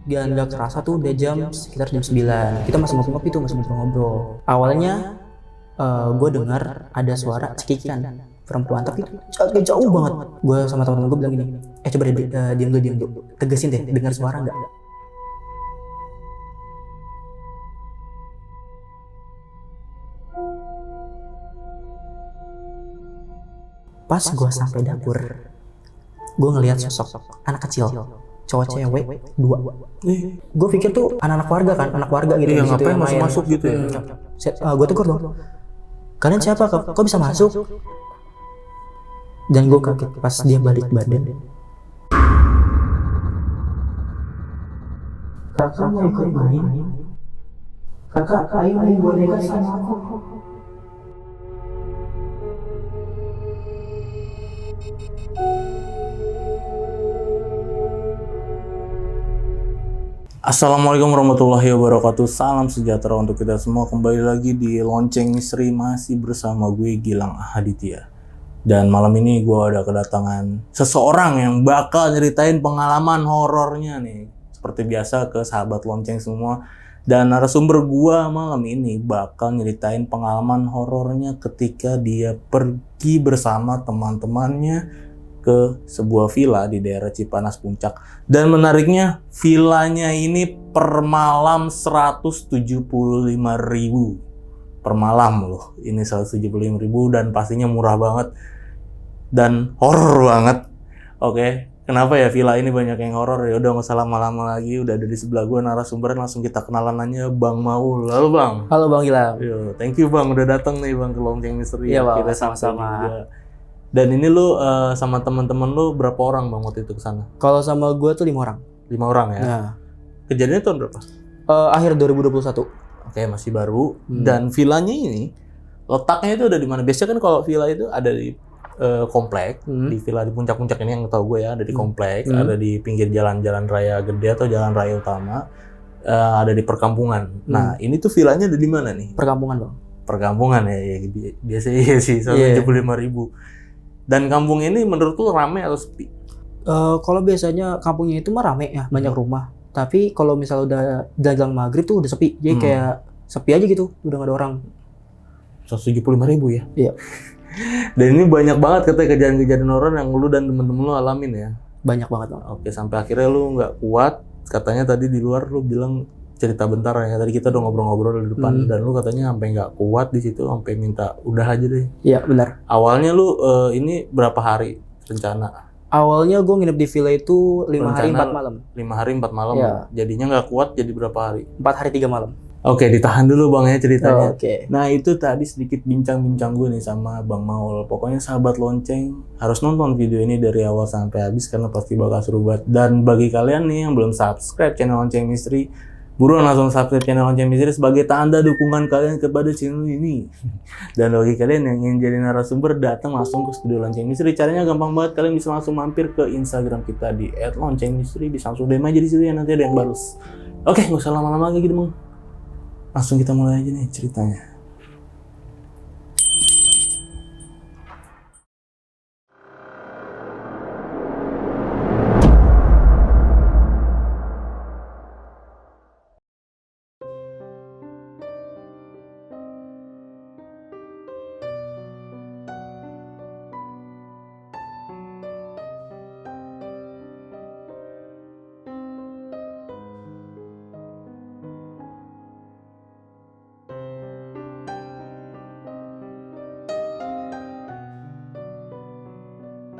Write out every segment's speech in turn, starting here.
Dan gak kerasa tuh udah sekitar jam 9. Kita masih ngopi-ngopi tuh, masih ngobrol-ngobrol. Awalnya gue dengar ada suara cekikan perempuan, tapi jauh banget. Gue sama teman-teman gue bilang gini, coba deh diam dulu, tegesin deh, dengar suara nggak? Pas gue sampai dapur, gue ngelihat sosok anak kecil, cowok cewek dua. Gue pikir tuh anak-anak warga kan, anak warga gitu. Iya, di situ ngapain yang main. masuk gitu ya? Gue tegur dong, kalian siapa? Kok bisa masuk? Dan gue kaget pas dia balik badan. Kakak mau ikut main? Kakak, ayo main boneka sama aku. Assalamualaikum warahmatullahi wabarakatuh. Salam sejahtera untuk kita semua. Kembali lagi di Lonceng Misteri, masih bersama gue Gilang Ahaditya. Dan malam ini gue ada kedatangan seseorang yang bakal nyeritain pengalaman horornya nih. Seperti biasa ke sahabat lonceng semua. Dan narasumber gue malam ini bakal nyeritain pengalaman horornya ketika dia pergi bersama teman-temannya ke sebuah villa di daerah Cipanas Puncak. Dan menariknya, villanya ini per malam 175.000 per malam loh. Ini 175.000 dan pastinya murah banget dan horor banget. Oke, kenapa ya villa ini banyak yang horor? Ya udah nggak usah lama-lama lagi, udah ada di sebelah gue narasumber, langsung kita kenalan aja. Bang Maul. Halo Bang. Halo Bang Gilang. Yo, thank you Bang udah datang nih Bang ke Lonceng Misteri. Iya Bang, Kita sama-sama. Dan ini lu sama teman-teman lu berapa orang Bang waktu itu ke sana? Kalau sama gue tuh 5 orang. 5 orang ya? Nah, Kejadiannya tahun berapa? akhir 2021. Oke, masih baru. Dan villanya ini letaknya itu ada di mana? Biasanya kan kalau villa itu ada di komplek, di villa di puncak-puncak ini yang tahu gue ya, ada di komplek, ada di pinggir jalan-jalan raya gede atau jalan raya utama, ada di perkampungan. Nah, ini tuh villanya ada di mana nih? Perkampungan Bang. Perkampungan ya, biasanya iya sih, 175.000. Dan kampung ini menurut lu rame atau sepi? Kalau biasanya kampungnya itu mah rame ya, banyak rumah. Tapi kalau misalnya udah jalan maghrib tuh udah sepi. Jadi kayak sepi aja gitu, udah gak ada orang. 175.000 ya? Iya. Dan ini banyak banget katanya kejadian-kejadian horor yang lu dan temen-temen lu alamin ya? Banyak banget Bang. Oke, sampai akhirnya lu nggak kuat. Katanya tadi di luar lu bilang cerita bentar ya. Tadi kita udah ngobrol-ngobrol di depan dan lu katanya sampai nggak kuat di situ, sampai minta udah aja deh. Iya benar. Awalnya lu ini berapa hari rencana? Awalnya gue nginep di villa itu 5 hari 4 malam. 5 hari 4 malam. Iya. Jadinya nggak kuat jadi berapa hari? 4 hari 3 malam. Oke, ditahan dulu Bang ya ceritanya. Oke. Nah, itu tadi sedikit bincang-bincang gue nih sama Bang Maul. Pokoknya sahabat lonceng harus nonton video ini dari awal sampai habis karena pasti bakal seru banget. Dan bagi kalian nih yang belum subscribe channel Lonceng Misteri, buruan langsung subscribe channel Lonceng Misteri sebagai tanda dukungan kalian kepada channel ini. Dan bagi kalian yang ingin jadi narasumber, datang langsung ke studio Lonceng Misteri. Caranya gampang banget, kalian bisa langsung mampir ke Instagram kita di @loncengmisteri, bisa langsung DM aja di situ ya, nanti ada yang balas. Oke, nggak usah lama-lama lagi gitu Bang. Langsung kita mulai aja nih ceritanya.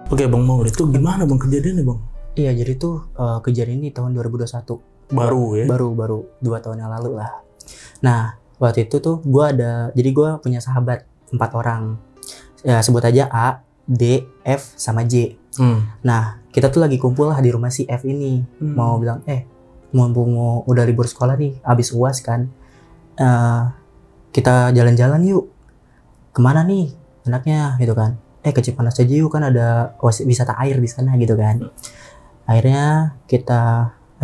Oke Bang Maul, itu gimana Bang kejadiannya Bang? Iya, jadi tuh kejadian ini tahun 2021. Baru ya? Baru 2 tahun yang lalu lah. Nah, waktu itu tuh jadi gue punya sahabat 4 orang. Ya, sebut aja A, D, F, sama J. Nah, kita tuh lagi kumpul lah di rumah si F ini. Mau bilang, mumpung udah libur sekolah nih, abis UAS kan. Kita jalan-jalan yuk. Kemana nih enaknya gitu kan. Ke Cipanas aja yuk, kan ada wisata air di sana gitu kan. Akhirnya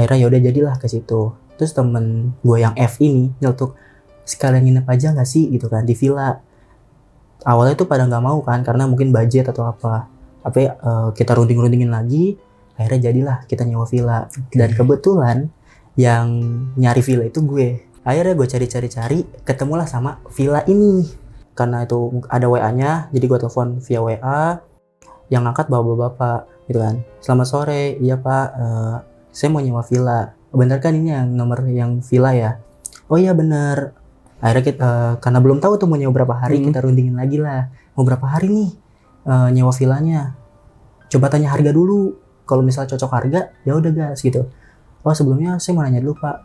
yaudah jadilah ke situ. Terus temen gue yang F ini nyeletuk, sekalian nginep aja nggak sih gitu kan di villa. Awalnya tuh pada nggak mau kan karena mungkin budget atau apa. Tapi kita runding-rundingin lagi, akhirnya jadilah kita nyewa villa. Dan kebetulan yang nyari villa itu gue. Akhirnya gue cari-cari ketemulah sama villa ini. Karena itu ada WA-nya, jadi gue telepon via WA. Yang ngangkat bapak-bapak gitu kan. Selamat sore, iya pak, saya mau nyewa villa. Bener kan ini yang nomor yang villa ya? Oh iya bener. Akhirnya kita, karena belum tahu tuh mau nyewa berapa hari, kita rundingin lagi lah. Mau berapa hari nih nyewa villanya? Coba tanya harga dulu. Kalau misalnya cocok harga, ya udah gas gitu. Oh sebelumnya saya mau nanya dulu pak,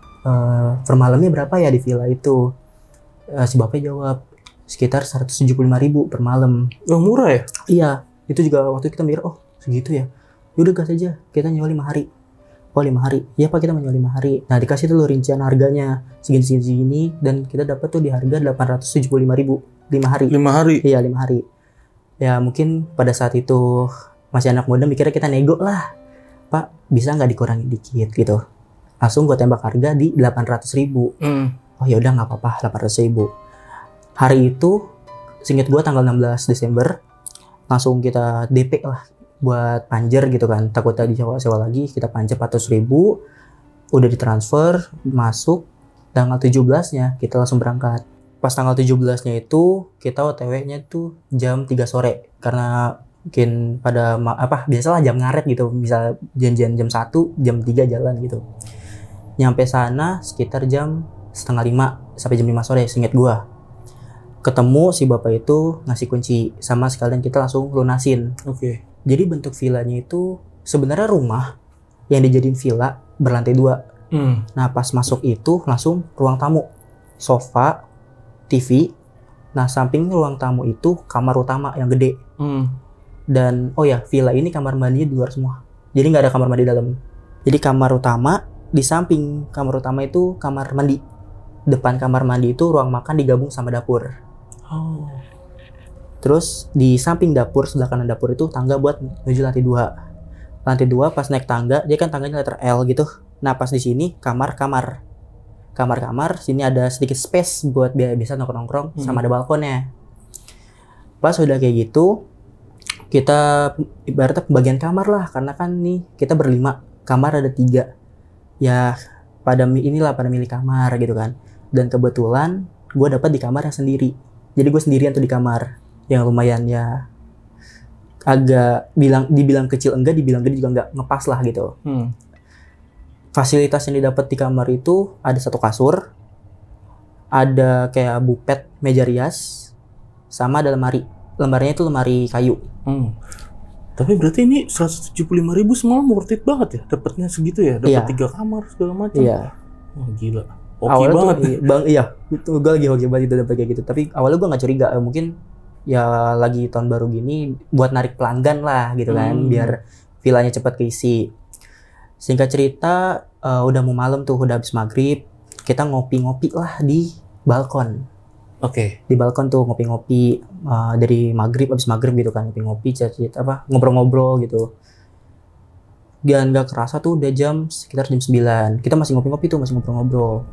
per malamnya berapa ya di villa itu? Si bapaknya jawab sekitar 175.000 per malam. Oh, murah ya? Iya, itu juga waktu kita mikir, oh segitu ya. Yaudah gas aja, kita nyewa 5 hari. Oh 5 hari, iya pak kita mau nyewa 5 hari. Nah dikasih dulu rincian harganya segini, dan kita dapat tuh di harga 875.000 5 hari. 5 hari? Iya 5 hari. Ya mungkin pada saat itu masih anak muda mikirnya kita nego lah. Pak bisa nggak dikurangi dikit gitu. Langsung gue tembak harga di 800.000. Oh ya udah nggak apa-apa 800.000. Hari itu, seinget gue tanggal 16 Desember, langsung kita DP lah buat panjer gitu kan. Takutnya disewa lagi, kita panjer 400.000, udah ditransfer, masuk, tanggal 17-nya kita langsung berangkat. Pas tanggal 17-nya itu, kita OTW-nya tuh jam 3 sore. Karena mungkin pada, biasalah jam ngaret gitu, bisa janjian jam 1, jam 3 jalan gitu. Nyampe sana sekitar jam setengah 5 sampai jam 5 sore, seinget gua. Ketemu si bapak itu ngasih kunci, sama sekalian kita langsung lunasin. Oke. Jadi bentuk villanya itu sebenarnya rumah yang dijadiin villa berlantai 2. Nah pas masuk itu langsung ruang tamu, sofa, TV. Nah samping ruang tamu itu kamar utama yang gede. Dan oh ya, villa ini kamar mandinya di luar semua. Jadi nggak ada kamar mandi dalam. Jadi kamar utama, di samping kamar utama itu kamar mandi. Depan kamar mandi itu ruang makan digabung sama dapur. Oh. Terus di samping dapur, sebelah kanan dapur itu tangga buat menuju lantai 2. Lantai 2 pas naik tangga, dia kan tangganya letter L gitu. Nah pas di sini kamar-kamar. Sini ada sedikit space buat biasa nongkrong-nongkrong, sama ada balkonnya. Pas udah kayak gitu, kita ibaratnya pembagian kamar lah, karena kan nih kita berlima, kamar ada 3. Ya pada milih kamar gitu kan. Dan kebetulan gue dapat di kamar yang sendiri. Jadi gue sendirian tuh di kamar, yang lumayan ya agak dibilang kecil enggak, dibilang gede juga enggak, ngepas lah gitu. Fasilitas yang didapat di kamar itu ada 1 kasur, ada kayak bupet, meja rias, sama ada lemari. Lemarinya itu lemari kayu. Tapi berarti ini 175.000 semalam worth it banget ya, dapatnya segitu ya, dapat 3 kamar segala macam. Iya. Oh, gila. Oke awalnya banget. Iya, itu gue lagi hoki banget itu dapat kayak gitu. Tapi awalnya gue nggak curiga, mungkin ya lagi tahun baru gini buat narik pelanggan lah gitu kan, biar villanya cepat keisi. Singkat cerita, udah mau malam tuh, udah habis maghrib, kita ngopi-ngopi lah di balkon. Oke. Di balkon tuh ngopi-ngopi dari maghrib, habis maghrib gitu kan, ngopi-ngopi, cerita ngobrol-ngobrol gitu. Dan gak kerasa tuh udah sekitar jam 9. Kita masih ngopi-ngopi tuh, masih ngobrol-ngobrol.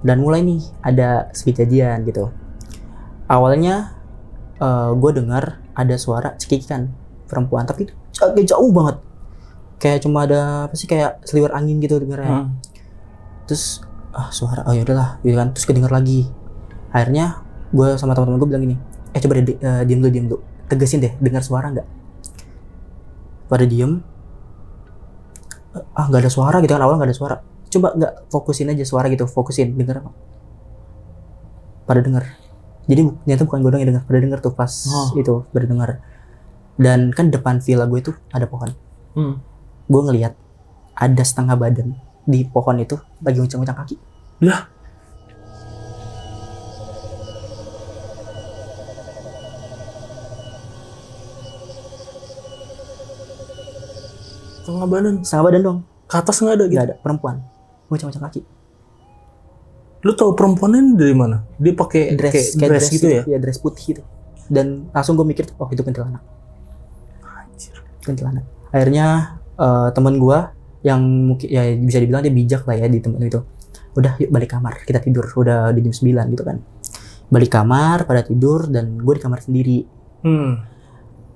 Dan mulai nih ada kejadian gitu. Awalnya gue dengar ada suara cekikikan perempuan, tapi itu jauh banget. Kayak cuma ada kayak seliwer angin gitu dengarnya. Terus suara, oh yaudahlah gitu kan. Terus kedenger lagi. Akhirnya gue sama teman-teman gue bilang gini, coba deh diem dulu, tegesin deh, dengar suara nggak? Pada diem, nggak ada suara gitu kan, awal nggak ada suara. Coba nggak fokusin aja suara gitu, fokusin, denger apa? Pada denger. Jadi ternyata bukan gue doang yang denger, pada denger tuh pas itu, pada denger. Dan kan depan villa gue itu ada pohon. Gue ngelihat ada setengah badan di pohon itu lagi nguncang-nguncang kaki. Lah. Setengah badan dong. Ke atas nggak ada gitu? Nggak ada, perempuan. Nguncang-nguncang kaki. Lu tahu perempuannya dari mana? Dia pakai dress gitu ya? Iya, dress putih gitu. Dan langsung gue mikir, oh itu kuntilanak. Anjir. Kuntilanak. Akhirnya teman gue yang mungkin ya bisa dibilang dia bijak lah ya di tempat itu. Udah yuk balik kamar, kita tidur. Udah di jam 9 gitu kan. Balik kamar, pada tidur, dan gue di kamar sendiri.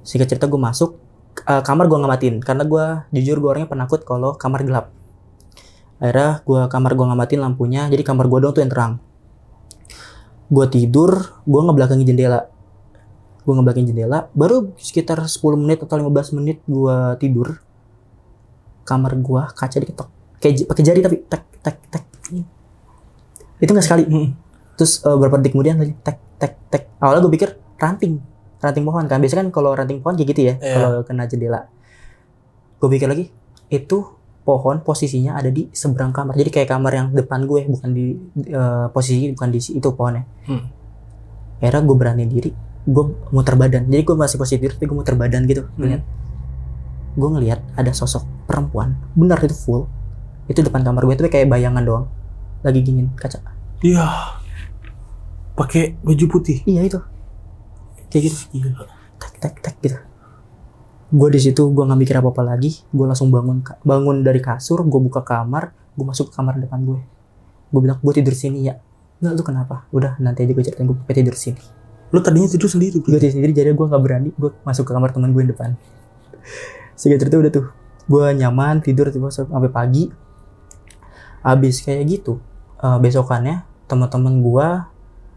Singkat cerita gue masuk, kamar gue nggak matiin. Karena gue, jujur gue orangnya penakut kalau kamar gelap. Akhirnya kamar gue ngamatin lampunya, jadi kamar gue doang tuh yang terang. Gue tidur, gue ngebelakangin jendela. Baru sekitar 10 menit atau 15 menit gue tidur, kamar gue kaca diketok kayak pakai jari tapi tek tek tek. Itu nggak sekali. Terus beberapa detik kemudian lagi tek tek tek. Awalnya gue pikir ranting pohon kan. Biasanya kan kalau ranting pohon kayak gitu ya, kalau kena jendela. Gue pikir lagi itu pohon posisinya ada di seberang kamar. Jadi kayak kamar yang depan gue, bukan di posisi bukan di itu pohonnya. Akhirnya gue berani diri, gue muter badan. Jadi gue masih posisi tidur tapi gue muter badan gitu. Gue ngelihat ada sosok perempuan, benar itu full. Itu depan kamar gue, tapi kayak bayangan doang. Lagi giniin kaca. Iya. Pakai baju putih. Iya itu. Kayak gitu. Tek tek tek gitu. Gue di situ gue nggak mikir apa-apa lagi. Gue langsung bangun dari kasur. Gue buka kamar. Gue masuk ke kamar depan gue. Gue bilang, gue tidur sini ya. Nggak, lu kenapa? Udah, nanti aja gue ceritain. Gue tidur sini. Lu tadinya tidur sendiri? Gue tidur sendiri, jadi gue nggak berani. Gue masuk ke kamar teman gue yang depan. Sehingga cerita udah tuh. Gue nyaman tidur sampai pagi. Abis kayak gitu, besokannya teman-teman gue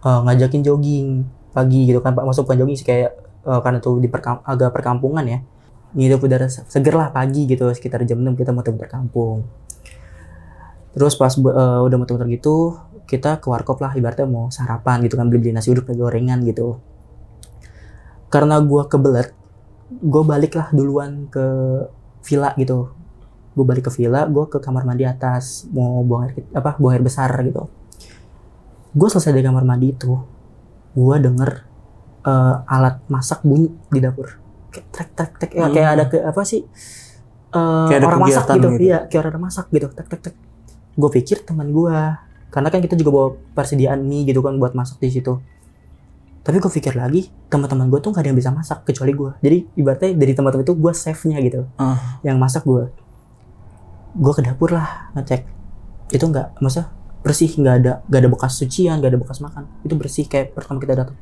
ngajakin jogging pagi gitu kan. Masuk bukan jogging sih, kayak karena tuh di agak perkampungan ya. Ngidup udara seger lah pagi gitu, sekitar jam 6 kita muter berkampung. Terus pas udah muter-muter gitu, kita ke warkop lah, ibaratnya mau sarapan gitu kan, beli nasi uduk, gorengan gitu. Karena gue kebelet, gue balik lah duluan ke villa gitu. Gue balik ke villa, gue ke kamar mandi atas, mau buang air besar gitu. Gue selesai dari kamar mandi itu, gue denger alat masak bunyi di dapur. Kayak tek kayak ada kayak orang masak gitu. Iya, kayak orang masak gitu. Tek. Gue pikir teman gue, karena kan kita juga bawa persediaan mie gitu kan buat masak di situ. Tapi gue pikir lagi, teman-teman gue tuh gak ada yang bisa masak kecuali gue. Jadi ibaratnya dari teman-teman itu gue chefnya gitu. Yang masak gue. Gue ke dapur lah ngecek. Itu maksudnya bersih, nggak ada bekas cucian, nggak ada bekas makan. Itu bersih kayak pertama kita datang.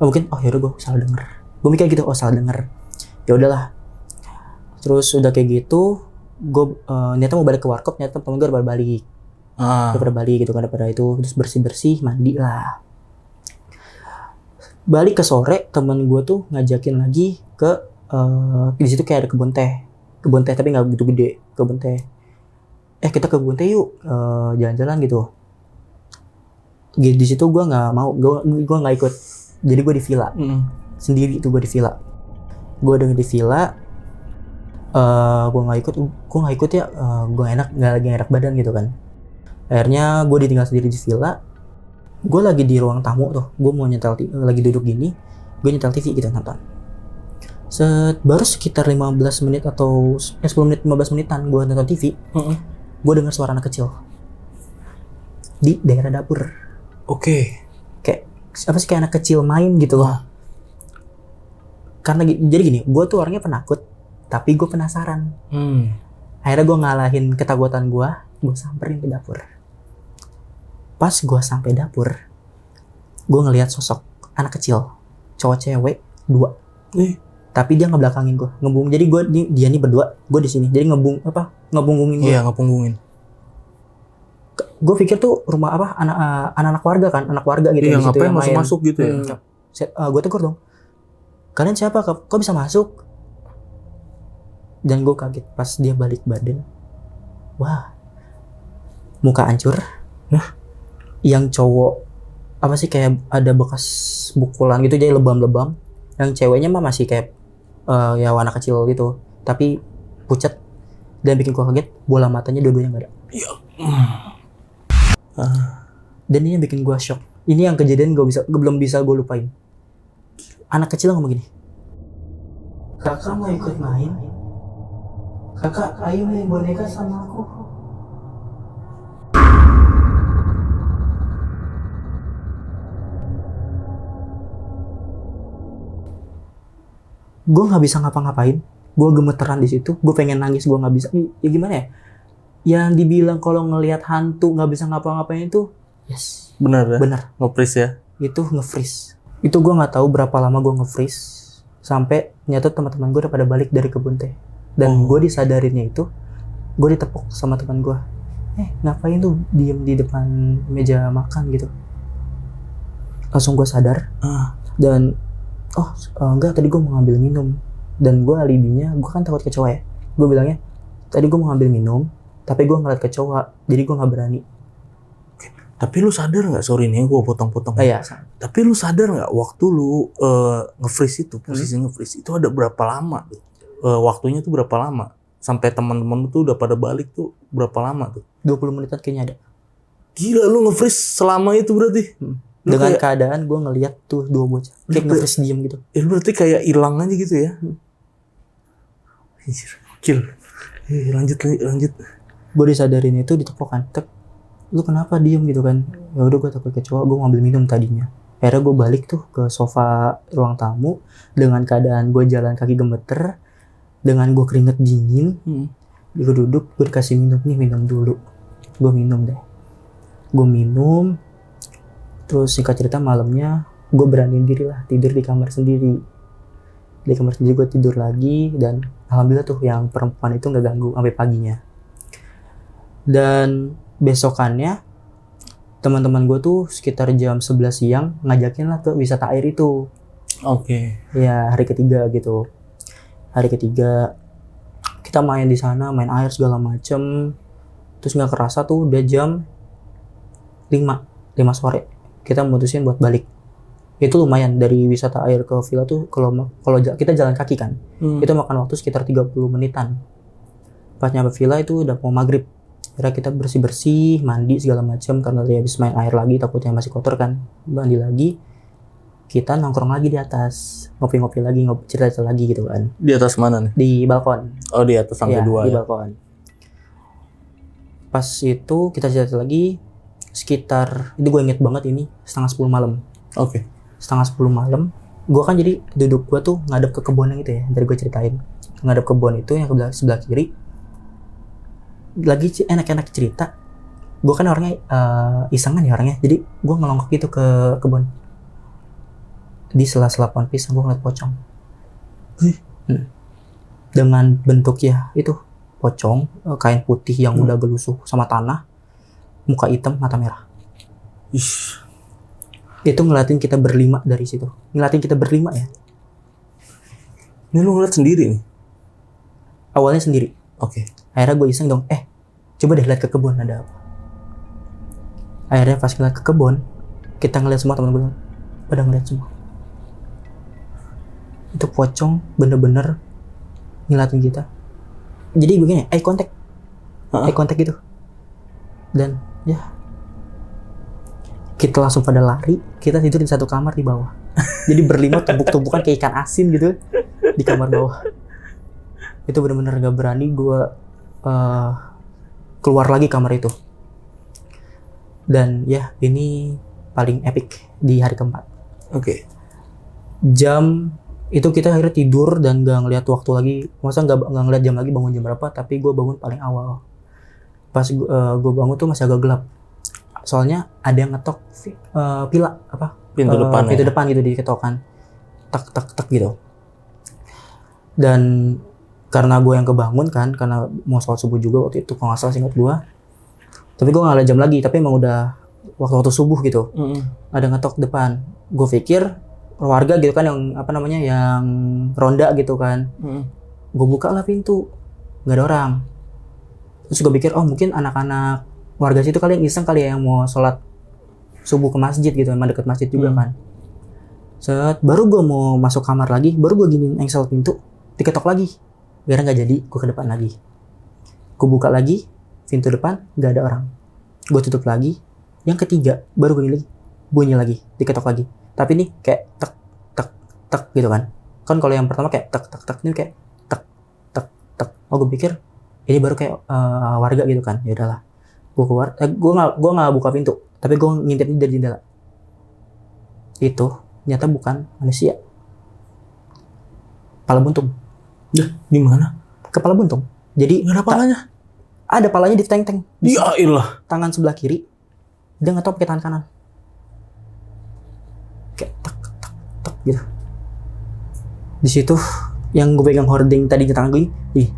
Mungkin yaudah gue salah denger. Gue mikir gitu, salah denger. Ya udahlah. Terus udah kayak gitu, gue ternyata mau balik ke warkop, ternyata temen gue baru balik. Udah balik gitu kan, pada itu terus bersih mandi lah. Balik ke sore, temen gue tuh ngajakin lagi ke di situ kayak ada kebun teh tapi nggak begitu gede, kebun teh. Kita ke kebun teh yuk, jalan-jalan gitu. Di situ gue nggak mau, gue nggak ikut. Jadi gue di villa sendiri tuh, gue di villa. Gue udah di villa, gue nggak ikut ya, gue nggak lagi enak badan gitu kan. Akhirnya gue ditinggal sendiri di villa. Gue lagi di ruang tamu tuh, gue mau nyetel lagi duduk gini, gue nyetel TV gitu nonton. Baru sekitar 15 menit atau 10 menit 15 menitan gue nonton TV, gue dengar suara anak kecil di daerah dapur. Kayak anak kecil main gitu loh. Karena jadi gini, gue tuh orangnya penakut, tapi gue penasaran. Akhirnya gue ngalahin ketakutan gue samperin ke dapur. Pas gue sampai dapur, gue ngelihat sosok anak kecil, cowok cewek 2. Tapi dia ngebelakangin gue, ngebung. Jadi dia nih berdua, gue di sini. Jadi ngepunggungin gue. Iya, ngepunggungin. Gue pikir tuh rumah anak-anak warga kan, anak warga gitu. Iya, ngapain masuk gitu ya? Gue tegur dong. Kalian siapa? Kok bisa masuk? Dan gue kaget pas dia balik badan. Wah, muka hancur. Yang cowok kayak ada bekas pukulan gitu, jadi lebam-lebam. Yang ceweknya mah masih kayak ya anak kecil gitu, tapi pucat. Dan bikin gue kaget, bola matanya dua-duanya nggak ada. Dan ini yang bikin gue shock. Ini yang kejadian belum bisa gue lupain. Anak kecil ngomong gini, kakak mau ikut main? Kakak, ayo main boneka sama aku. Gue nggak bisa ngapa-ngapain, gue gemeteran di situ, gue pengen nangis, gue nggak bisa. Ya gimana ya? Yang dibilang kalau ngelihat hantu nggak bisa ngapa-ngapain itu, yes, benar, nge-freeze ya? Itu nge-freeze. Itu gue nggak tahu berapa lama gue nge-freeze sampai nyata teman-teman gue udah pada balik dari kebun teh. Dan gue disadarinnya itu, gue ditepuk sama teman gue. ngapain tuh diem di depan meja makan gitu. Langsung gue sadar dan enggak, tadi gue mau ngambil minum. Dan gue alibinya, gue kan takut kecoa ya, gue bilangnya tadi gue mau ngambil minum tapi gue ngeliat kecoa jadi gue nggak berani. Tapi lu sadar nggak, sorry nih gue potong-potong. Iya. Tapi lu sadar nggak waktu lu nge-freeze itu, posisi nge-freeze itu ada berapa lama tuh? Waktunya tuh berapa lama? Sampai teman-teman lu tuh udah pada balik tuh berapa lama tuh? 20 menitan kayaknya ada. Gila, lu nge-freeze selama itu berarti? Dengan keadaan gue ngeliat tuh 2 bocah kayak nge-freeze diem gitu. Lu berarti kayak hilang aja gitu ya? Kill. Lanjut. Gue disadarin itu ditepokan. Lu kenapa diem gitu kan? Ya udah, gue takut kecoa, gue ngambil minum tadinya. Akhirnya gue balik tuh ke sofa ruang tamu dengan keadaan gue jalan kaki gemeter, dengan gue keringet dingin. Gue duduk, gue dikasih minum, nih minum dulu. Gue minum deh. Gue minum. Terus singkat cerita malamnya gue beraniin diri lah tidur di kamar sendiri. Di kamar sendiri gue tidur lagi, dan alhamdulillah tuh yang perempuan itu nggak ganggu sampai paginya. Dan besokannya teman-teman gue tuh sekitar jam 11 siang ngajakin lah ke wisata air itu. Oke. Ya hari ketiga gitu. Hari ketiga kita main di sana, main air segala macem. Terus nggak kerasa tuh udah jam 5 sore. Kita mutusin buat balik. Itu lumayan, dari wisata air ke villa tuh kalau kita jalan kaki kan. Itu makan waktu sekitar 30 menitan. Pas nyampe villa itu udah mau maghrib. Akhirnya kita bersih-bersih, mandi segala macam karena dia habis main air lagi, takutnya masih kotor kan. Mandi lagi, kita nongkrong lagi di atas, ngopi-ngopi lagi, cerita-cerita lagi gitu kan. Di atas mana nih? Di balkon. Oh, di atas lantai 2 di ya? balkon. Pas itu kita cerita lagi, sekitar, itu gue inget banget ini, 9:30 malam. Oke. 9:30 malam, gue kan jadi duduk gue tuh ngadep ke kebun yang itu ya, dari gue ceritain. Ngadep kebun itu yang sebelah kiri. Lagi enak-enak cerita, gue kan orangnya isengan ya orangnya, jadi gue ngelongkok gitu ke kebun. Di sela-sela pohon pisang gue ngeliat pocong. Dengan bentuk ya itu pocong, kain putih yang udah gelusuh sama tanah, muka hitam, mata merah. Itu ngeliatin kita berlima dari situ. Ngeliatin kita berlima ya. Ini lu ngeliat sendiri nih? Awalnya sendiri. Oke. Akhirnya gue iseng dong, coba deh lihat ke kebun ada apa. Akhirnya pas ngeliat ke kebun, kita ngeliat semua, teman gue pada ngeliat semua. Itu pocong bener-bener ngeliatin kita. Jadi begini, eye contact gitu. Dan ya, kita langsung pada lari, kita tidur di satu kamar di bawah. Jadi berlima tumpuk-tumpukan kayak ikan asin gitu di kamar bawah. Itu bener-bener gak berani gue keluar lagi kamar itu. Dan ya, ini paling epic di hari keempat. Oke. Jam itu kita akhirnya tidur dan gak ngeliat waktu lagi. Masa gak ngeliat jam lagi, bangun jam berapa, tapi gue bangun paling awal. Pas gue bangun tuh masih agak gelap. Soalnya ada yang ngetok pintu depan gitu, diketokan. Tak gitu. Dan karena gue yang kebangun kan, karena mau sholat subuh juga waktu itu, kalau nggak salah singkat gue. Tapi gue nggak liat jam lagi, tapi emang udah waktu subuh gitu. Ada ngetok depan. Gue pikir warga gitu kan, yang ronda gitu kan. Gue buka lah pintu, nggak ada orang. Terus gue pikir, mungkin anak-anak warga situ kali yang iseng kali ya, yang mau sholat subuh ke masjid gitu, emang deket masjid juga kan. Baru gue mau masuk kamar lagi, baru gue giniin engsel pintu, diketok lagi. Biar nggak jadi, gue ke depan lagi. Gue buka lagi, pintu depan, nggak ada orang. Gue tutup lagi. Yang ketiga, baru gue bunyi lagi, diketok lagi. Tapi ini kayak tek gitu kan. Kan kalau yang pertama kayak tek, ini kayak tek. Gue pikir ini baru kayak warga gitu kan. Ya udahlah. Gue keluar, gue nggak buka pintu, tapi gue ngintip dari jendela. Itu ternyata bukan manusia. Kepala buntung. Gimana? Kepala buntung. Jadi nggak ada palanya? Ada palanya di teng-teng. Ya ilah. Tangan sebelah kiri, dia ngetok pakai tangan kanan. Kayak tek gitu. Di situ yang gue pegang hording tadi di tangan gue ini.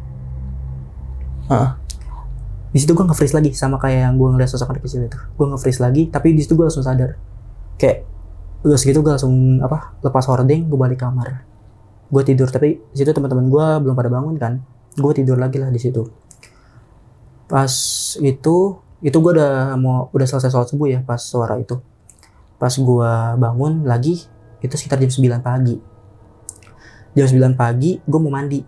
Di situ gue nge-freeze lagi sama kayak yang gue ngeliat sosok anak kecil itu. Gue nge-freeze lagi, tapi di situ gue langsung sadar. Kayak gue segitu gue langsung lepas hordeng, gue balik kamar. Gue tidur, tapi di situ teman-teman gue belum pada bangun kan. Gue tidur lagi lah di situ. Pas itu gue udah selesai sholat subuh ya pas suara itu. Pas gue bangun lagi itu sekitar jam 9 pagi. Jam 9 pagi gue mau mandi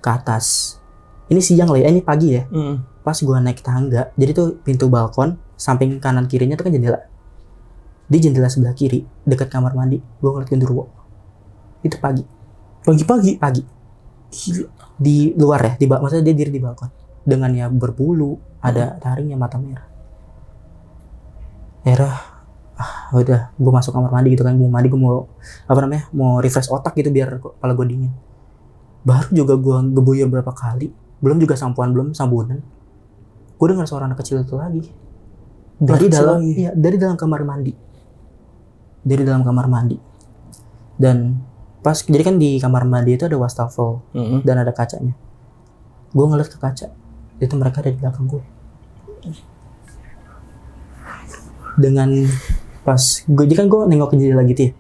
ke atas. Ini siang lah ya, ini pagi ya. Pas gue naik tangga, jadi tuh pintu balkon samping kanan kirinya tuh kan jendela. Di jendela sebelah kiri dekat kamar mandi, gue ngeliat genderuwo. Itu pagi. Pagi-pagi. Pagi. Gila. Di luar ya, maksudnya dia diri di balkon. Dengan ya berbulu, ada taringnya, mata merah. Udah, gue masuk kamar mandi gitu kan, gue mau mau refresh otak gitu biar kepala gue dingin. Baru juga gue ngebuyur berapa kali, belum juga sambunan, gue dengar suara anak kecil itu lagi dari dalam lagi. Iya, dari dalam kamar mandi. Dan pas jadi kan di kamar mandi itu ada wastafel dan ada kacanya. Gue ngeliat ke kaca, itu mereka ada di belakang gue. Dengan pas gue jadi kan gue nengok ke jendela gitu ya.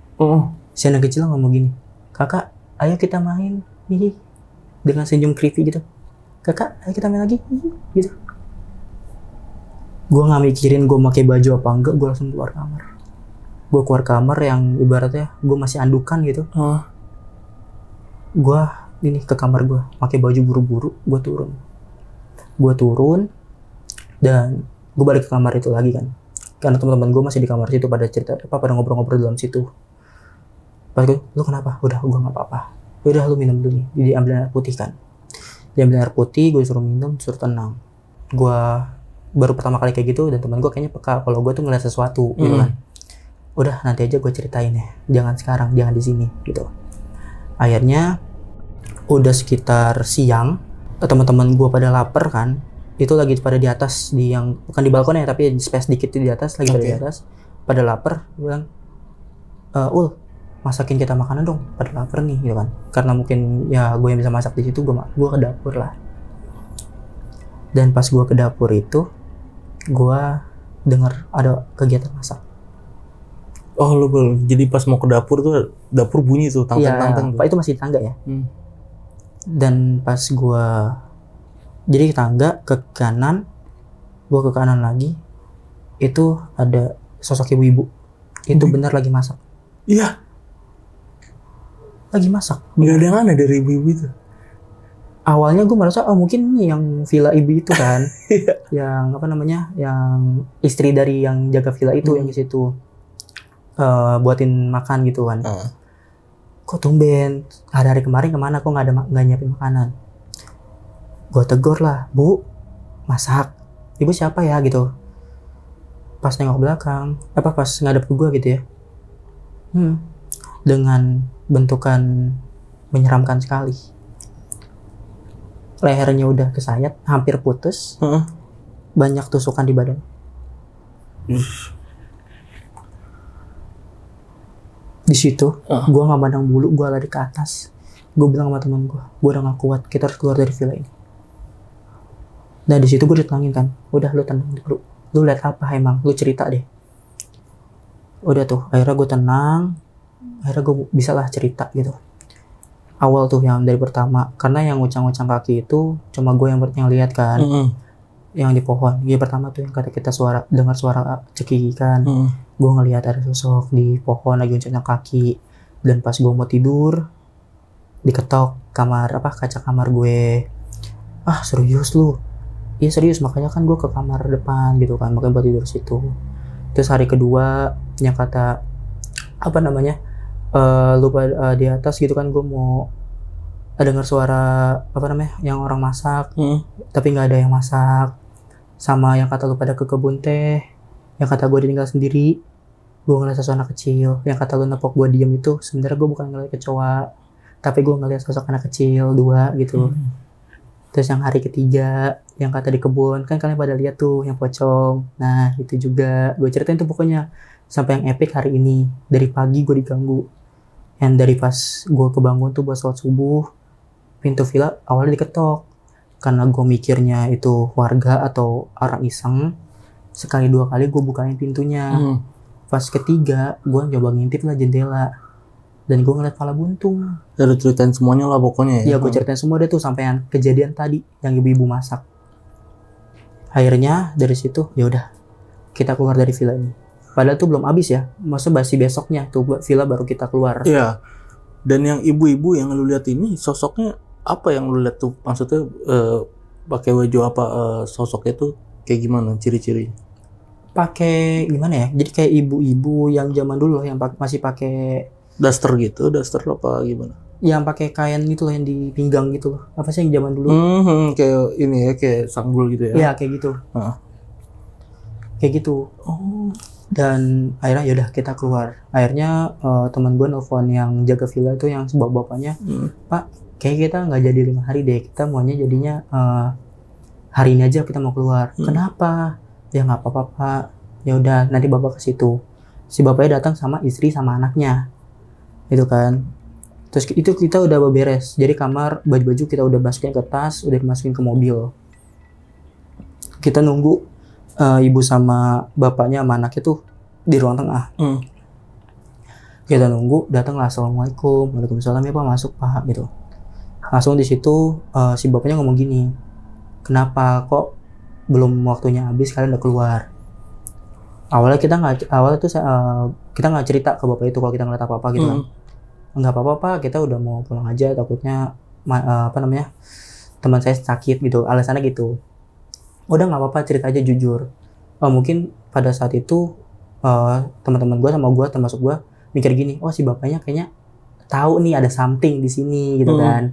Si anak kecil ngomong gini, kakak ayo kita main, dengan senyum creepy gitu. Kakak ayo kita main lagi, gitu. Gue nggak mikirin gue pakai baju apa enggak, gue langsung keluar kamar. Gue keluar kamar yang ibaratnya gue masih andukan gitu. Gue ini ke kamar gue, pakai baju buru-buru, gue turun dan gue balik ke kamar itu lagi kan. Karena teman-teman gue masih di kamar situ pada cerita pada ngobrol-ngobrol dalam situ. Pas gue, lu kenapa? Udah, gue nggak apa-apa. Udah, lu minum dulu nih. Jadi ambil air putih kan. Diambil air putih, gue suruh minum, suruh tenang. Gue baru pertama kali kayak gitu dan teman gue kayaknya peka kalau gue tuh ngeliat sesuatu gitu kan. Udah, nanti aja gue ceritain ya. Jangan sekarang, jangan di sini gitu. Akhirnya udah sekitar siang, teman-teman gue pada lapar kan. Itu lagi pada di atas, di yang bukan di balkon ya, tapi space dikit di atas, lagi pada di atas, pada lapar. Gue bilang, masakin kita makanan dong, pada lapar nih gitu kan. Karena mungkin ya gue yang bisa masak di situ, gue ke dapur lah. Dan pas gue ke dapur itu, gue dengar ada kegiatan masak. Oh lu jadi pas mau ke dapur tuh, dapur bunyi tuh, tangtang-tangtang. Iya, Pak itu masih di tangga ya. Dan pas gue jadi ke tangga ke kanan, gue ke kanan lagi, itu ada sosok ibu-ibu. Itu benar lagi masak. Iya. Lagi masak. Gak ada yang aneh dari ibu-ibu itu. Awalnya gue merasa mungkin nih yang villa ibu itu kan, yang yang istri dari yang jaga villa itu yang di situ buatin makan gitu kan. Kok tumben hari-hari kemarin kemana, kok nggak nyiapin makanan. Gue tegur lah, bu, masak, ibu siapa ya gitu. Pas nengok belakang, pas ngadep ke gue gitu ya, dengan bentukan menyeramkan sekali. Lehernya udah kesayat, hampir putus, banyak tusukan di badan. Di situ, gue nggak pandang bulu, gue lari ke atas. Gue bilang sama teman gue udah nggak kuat, kita harus keluar dari villa ini. Nah di situ gue ditenangin kan, udah lu tenang dulu, lu lihat apa emang, lu cerita deh. Udah tuh, akhirnya gue tenang, akhirnya gue bisa lah cerita gitu. Awal tuh yang dari pertama, karena yang ngucang-ngucang kaki itu cuma gue yang lihat kan, yang di pohon. Yang pertama tuh yang kata kita dengar suara cekikikan, gue ngelihat ada sosok di pohon lagi ngucang kaki. Dan pas gue mau tidur, diketok kaca kamar gue. Serius lu? Iya serius, makanya kan gue ke kamar depan gitu kan, makanya buat tidur situ. Terus hari kedua yang kata lupa di atas gitu kan, gue mau dengar suara yang orang masak, tapi nggak ada yang masak. Sama yang kata lu pada ke kebun teh, yang kata gue ditinggal sendiri, gue ngeliat sosok anak kecil. Yang kata lu nepok gue diem itu, sebenarnya gue bukan ngeliat kecoa, tapi gue ngeliat sosok anak kecil 2 gitu. Terus yang hari ketiga, yang kata di kebun, kan kalian pada lihat tuh yang pocong. Nah itu juga gue ceritain tuh pokoknya sampai yang epic hari ini. Dari pagi gue diganggu, yang dari pas gue kebangun tuh buat sholat subuh, pintu villa awalnya diketok karena gue mikirnya itu warga atau orang iseng, sekali dua kali gue bukain pintunya. Pas ketiga gue coba ngintip lah jendela dan gue ngeliat pala buntung. Dari ceritain semuanya lah pokoknya ya. Iya gue ceritain semua deh tuh sampai kejadian tadi yang ibu-ibu masak. Akhirnya dari situ ya udah kita keluar dari villa ini. Padahal tuh belum habis ya, maksudnya masih besoknya tuh villa baru kita keluar. Iya. Dan yang ibu-ibu yang lu lihat ini sosoknya apa yang lu lihat tuh? Maksudnya pakai baju apa, sosoknya tuh kayak gimana ciri-ciri? Pakai gimana ya? Jadi kayak ibu-ibu yang zaman dulu loh yang masih pakai Daster gitu, daster apa gimana? yang pakai kain itu loh yang di pinggang gitu loh. Apa sih yang zaman dulu? Kayak ini ya, kayak sanggul gitu ya? Iya kayak gitu. Kayak gitu. Oh. Dan akhirnya yaudah kita keluar. Akhirnya teman gue nelfon yang jaga villa itu yang bapaknya, Pak, kayak kita nggak jadi 5 hari deh. Kita maunya jadinya hari ini aja kita mau keluar. Kenapa? Ya nggak apa-apa Pak. Ya udah nanti bapak ke situ. Si bapaknya datang sama istri sama anaknya. Itu kan. Terus itu kita udah beberes. Jadi kamar, baju-baju kita udah masukin ke tas, udah dimasukin ke mobil. Kita nunggu ibu sama bapaknya sama anaknya tuh di ruang tengah. Kita nunggu, datanglah assalamualaikum, waalaikumsalam ya Pak, masuk Pak gitu. Langsung di situ si bapaknya ngomong gini, kenapa kok belum waktunya habis kalian udah keluar? Awalnya kita nggak cerita ke bapak itu kalau kita ngeliat apa-apa gitu kan. Nggak apa-apa Pak, kita udah mau pulang aja, takutnya teman saya sakit gitu, alasannya gitu. Udah nggak apa-apa, cerita aja jujur. Mungkin pada saat itu teman-teman gue sama gue termasuk gue mikir gini, oh si bapaknya kayaknya tahu nih ada something di sini gitu kan.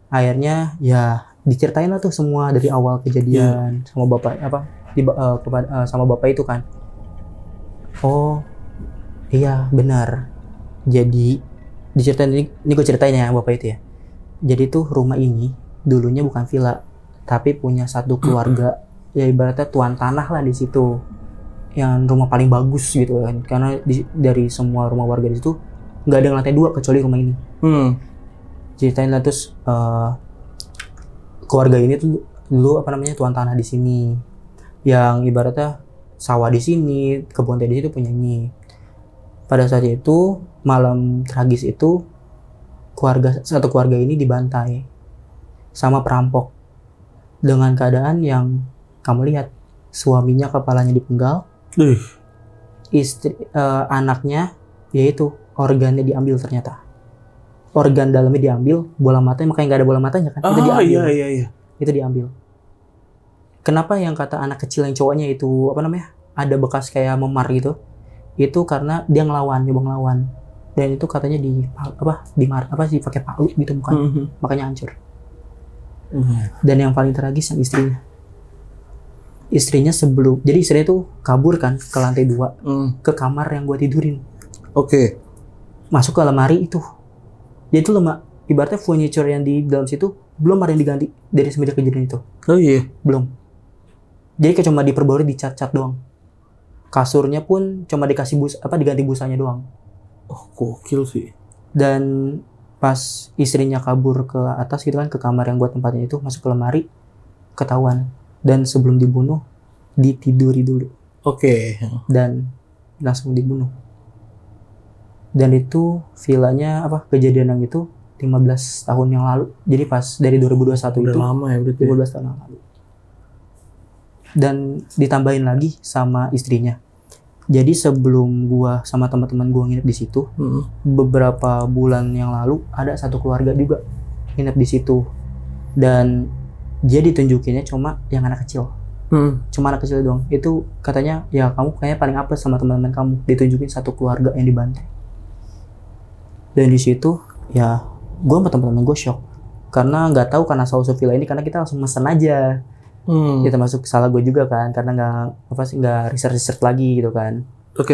Akhirnya ya diceritain lah tuh semua dari awal kejadian sama bapak sama bapak itu kan. Oh iya benar. Jadi diceritain ini gue ceritain ya bapak itu ya. Jadi tuh rumah ini dulunya bukan villa, tapi punya satu keluarga ya ibaratnya tuan tanah lah di situ, yang rumah paling bagus gitu kan, karena dari semua rumah warga di situ nggak ada yang lantai 2 kecuali rumah ini. Ceritain lah terus keluarga ini tuh dulu tuan tanah di sini, yang ibaratnya sawah di sini, kebun teh di situ punya ini. Pada saat itu malam tragis itu satu keluarga ini dibantai sama perampok dengan keadaan yang kamu lihat, suaminya kepalanya dipenggal, anaknya yaitu organnya diambil, ternyata organ dalamnya diambil, bola matanya, makanya nggak ada bola matanya kan, itu diambil. Iya. Itu diambil. Kenapa yang kata anak kecil yang cowoknya itu ada bekas kayak memar gitu, itu karena dia nyoba ngelawan, dan itu katanya pakai palu gitu bukan, makanya hancur. Dan yang paling tragis yang istrinya jadi istrinya tuh kabur kan ke lantai 2 ke kamar yang gue tidurin. Masuk ke lemari itu, jadi itu ibaratnya furniture yang di dalam situ belum ada yang diganti dari semenjak kejadian itu. Belum. Jadi kayak cuma diperbarui, dicat-cat doang. Kasurnya pun cuma dikasih diganti busanya doang. Gokil sih. Dan pas istrinya kabur ke atas gitu kan, ke kamar yang buat tempatnya itu, masuk ke lemari, ketahuan. Dan sebelum dibunuh, ditiduri dulu. Dan langsung dibunuh. Dan itu villanya kejadian yang itu 15 tahun yang lalu. Jadi pas dari 2021 udah itu lama ya berarti. 15 tahun yang lalu. Dan ditambahin lagi sama istrinya. Jadi sebelum gua sama teman-teman gua nginep di situ, beberapa bulan yang lalu ada satu keluarga juga nginep di situ. Dan dia ditunjukinnya cuma yang anak kecil. Cuma anak kecil doang. Itu katanya ya kamu kayaknya paling apes sama teman-teman kamu, ditunjukin satu keluarga yang dibantai. Dan di situ ya gue sama teman-teman gue shock, karena nggak tahu karena sausu villa ini, karena kita langsung mesen aja. Ya termasuk salah gue juga kan, karena nggak research lagi gitu kan.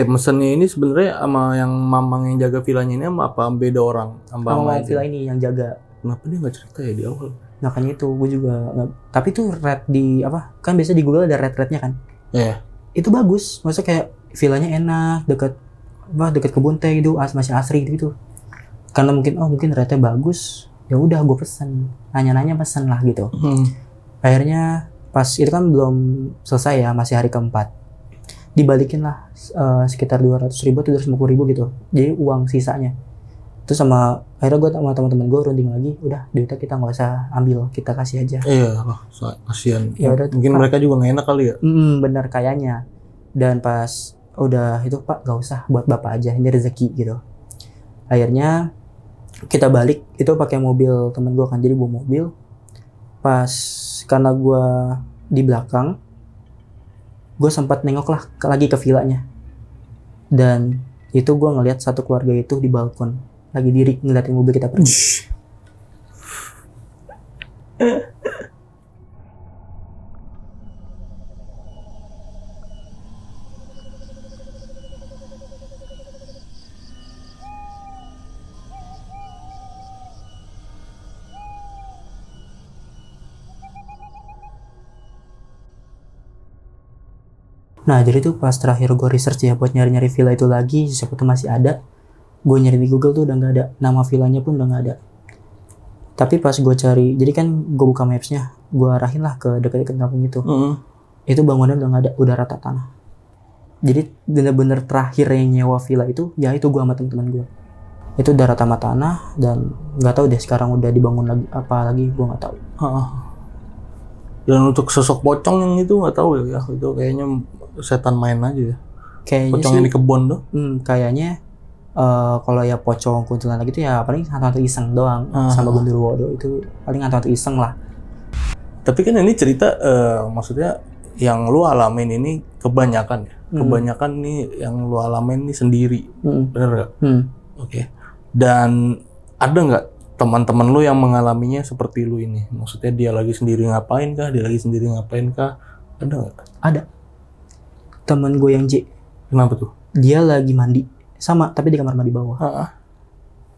Mesennya ini sebenarnya sama yang mamang yang jaga villanya ini sama apa beda orang? Sama villa ini yang jaga. Kenapa dia nggak cerita ya di awal? Makanya itu gue juga tapi tuh rate di kan biasa di Google ada rate-nya kan. Itu bagus, maksudnya kayak villanya enak, dekat kebun teh gitu, masih asri gitu. Karena mungkin rate-nya bagus, Ya udah gue pesen, nanya-nanya pesen lah gitu. Akhirnya pas itu kan belum selesai ya, masih hari keempat, dibalikin lah sekitar 200.000 atau 250.000 gitu, jadi uang sisanya. Terus sama akhirnya gue sama teman-teman gue runding lagi, udah duitnya kita nggak usah ambil, kita kasih aja. Iya lah, kasihan. Ya udah, Mungkin Pak. mereka juga nggak enak kali ya. Bener kayaknya. Dan pas udah itu, Pak gak usah, buat bapak aja, ini rezeki gitu. Akhirnya kita balik itu pakai mobil temen gue kan, jadi bawa mobil. Pas karena gue di belakang, gue sempat nengok lah lagi ke villanya, dan itu gue ngelihat satu keluarga itu di balkon lagi diri ngeliatin mobil kita pergi. Nah jadi tuh pas terakhir gue research ya buat nyari-nyari villa itu lagi, siapa tuh masih ada. Gue nyari di Google tuh udah nggak ada, nama villanya pun udah nggak ada. Tapi pas gue cari, jadi kan gue buka mapsnya, gue arahin lah ke dekat-dekat kampung itu. Itu bangunan udah nggak ada, udah rata tanah. Jadi bener-bener terakhir yang nyewa villa itu, ya itu gue sama teman-teman gue. Itu udah rata tanah, dan nggak tahu deh sekarang udah dibangun lagi apa lagi, gue nggak tahu. Dan untuk sosok pocong yang itu nggak tahu ya, itu kayaknya setan main aja ya. Kayaknya Pocong sih, yang di kebun tuh. kayaknya kalau ya pocong kuntilanak gitu ya paling hantu-hantu iseng doang, sama genderuwo itu paling hantu-hantu iseng lah. Tapi kan ini cerita maksudnya yang lu alamin ini kebanyakan ya. Kebanyakan nih yang lu alamin ini sendiri. Bener nggak? Oke. Dan ada nggak teman-teman lu yang mengalaminya seperti lu ini? Maksudnya dia lagi sendiri ngapain kah? Dia lagi sendiri ngapain kah? Ada nggak? Ada. Temen gue yang J. Kenapa tuh? Dia lagi mandi. Sama, tapi di kamar mandi bawah.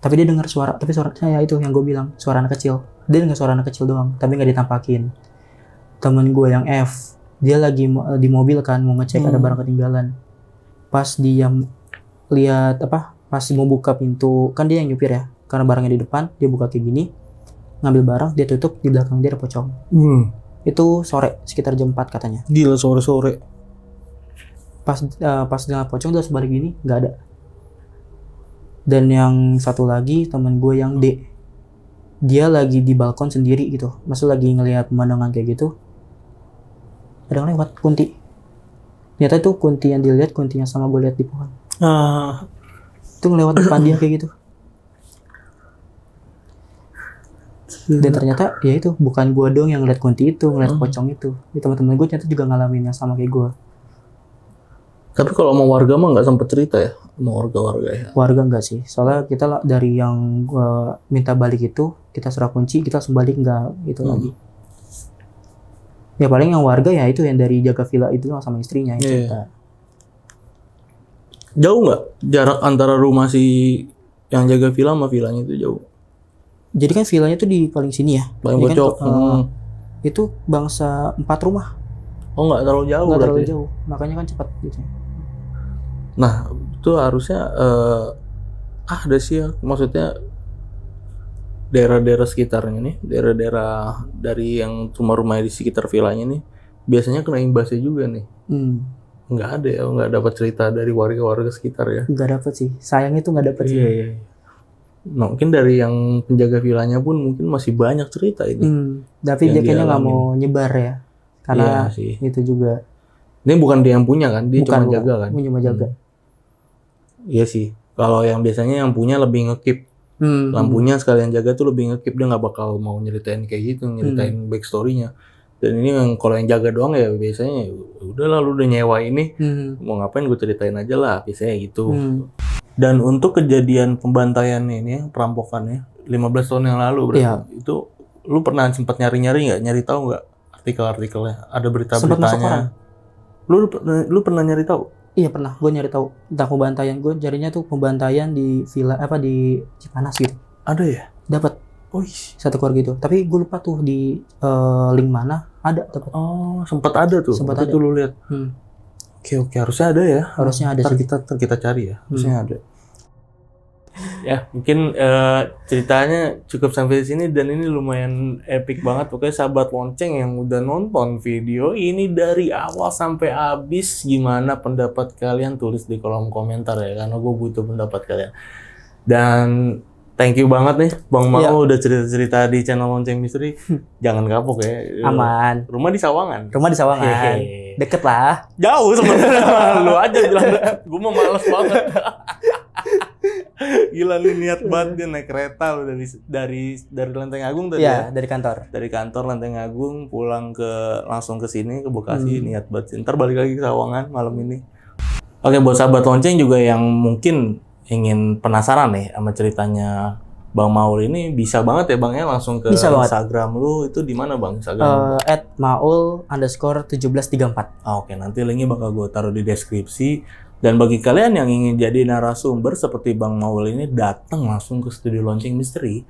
Tapi dia dengar suara, tapi suara saya itu yang gue bilang, suara anak kecil. Dia dengar suara anak kecil doang, tapi nggak ditampakin. Temen gue yang F, dia lagi di mobil kan, mau ngecek ada barang ketinggalan. Pas dia lihat pas mau buka pintu, kan dia yang nyupir ya, karena barangnya di depan, dia buka kayak gini, ngambil barang, dia tutup, di belakang dia ada pocong. Itu sore, sekitar jam 4 katanya. Gila, sore-sore. Pas dengan pocong dia sebalik gini, nggak ada. Dan yang satu lagi teman gue yang D, dia lagi di balkon sendiri gitu, maksud lagi ngelihat pemandangan kayak gitu, ada yang lewat kunti. Ternyata itu kunti yang dilihat, kunti yang sama gue lihat di pohon. Itu ngelewat depan dia kayak gitu. Dan ternyata ya itu bukan gue doang yang ngeliat kunti itu, ngeliat pocong itu. Teman-teman gue ternyata juga ngalamin yang sama kayak gue. Tapi kalau sama warga mah nggak sempet cerita ya, sama warga-warga ya? Warga enggak sih, soalnya kita dari yang minta balik itu, kita serah kunci, kita langsung balik, enggak gitu lagi. Ya paling yang warga ya itu yang dari jaga villa itu sama istrinya yang cerita. Jauh nggak jarak antara rumah si yang jaga villa sama villanya itu jauh? Jadi kan villanya tuh di paling sini ya. Paling pojok. Itu bangsa 4 rumah. Oh nggak terlalu jauh. Nggak terlalu jauh, makanya kan cepat gitu. Nah itu harusnya ada sih ya, maksudnya daerah-daerah sekitarnya nih, daerah-daerah dari yang rumah-rumahnya di sekitar villanya nih, biasanya kena imbasnya juga nih. Nggak ada ya, nggak dapat cerita dari warga-warga sekitar ya? Nggak dapat sih, sayangnya tuh nggak dapat sih. Iya. Nah, mungkin dari yang penjaga villanya pun mungkin masih banyak cerita ini. Tapi dia kayaknya nggak mau nyebar ya, karena itu juga. Ini bukan dia yang punya kan, dia cuma jaga kan? Cuma jaga. Iya sih, kalau yang biasanya yang punya lebih ngekip. Lampunya sekalian jaga tuh lebih ngekip, dia nggak bakal mau nyeritain kayak gitu, nyeritain backstory-nya. Dan ini yang kalau yang jaga doang ya biasanya udah lah lu udah nyewa ini, mau ngapain gue ceritain aja lah, biasanya gitu. Dan untuk kejadian pembantaian ini, perampokannya 15 tahun yang lalu berarti, itu lu pernah sempat nyari-nyari nggak, nyari tahu nggak artikel-artikelnya, ada berita-beritanya? Lu pernah nyari tahu? Iya pernah, gue nyari tahu tentang pembantaian. Gue carinya tuh pembantaian di villa di Cipanas gitu. Ada ya? Dapat. Satu keluarga itu. Tapi gue lupa tuh di link mana ada dapat. Oh, sempat ada tuh. Sempat ada. Itu lu lihat. Oke, harusnya ada ya. Harusnya ada sih. sih. Kita cari ya. Harusnya ada. Ya, mungkin ceritanya cukup sampai di sini dan ini lumayan epic banget. Pokoknya sahabat lonceng yang udah nonton video ini dari awal sampai habis, gimana pendapat kalian tulis di kolom komentar ya, karena gue butuh pendapat kalian. Dan thank you banget nih Bang Mau Iya. udah cerita-cerita di channel Lonceng Misteri. Jangan kapok ya. Aman. Rumah di Sawangan. Rumah di Sawangan. Hehehe. Deket lah. Jauh sebenarnya. Lu aja bilang deket. Gue mah males banget. Gila nih niat banget dia naik kereta lu dari Lenteng Agung tadi ya. Iya, dari kantor. Dari kantor Lenteng Agung pulang langsung ke sini ke Bekasi, niat banget. Ntar balik lagi ke Sawangan malam ini. Oke, buat sahabat lonceng juga yang mungkin ingin penasaran nih sama ceritanya Bang Maul ini, bisa banget ya Bang ya langsung ke Bisa banget. Instagram lu. Itu di mana Bang Instagram? @maul_34. Oke, nanti linknya bakal gue taruh di deskripsi. Dan bagi kalian yang ingin jadi narasumber seperti Bang Maul ini, datang langsung ke studio Lonceng Misteri.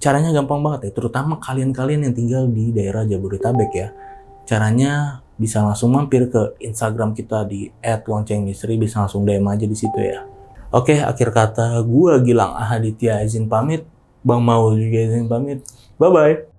Caranya gampang banget ya, terutama kalian-kalian yang tinggal di daerah Jabodetabek ya. Caranya bisa langsung mampir ke Instagram kita di @loncengmisteri, bisa langsung DM aja di situ ya. Oke, akhir kata gue Gilang Ahaditya izin pamit, Bang Maul juga izin pamit. Bye-bye.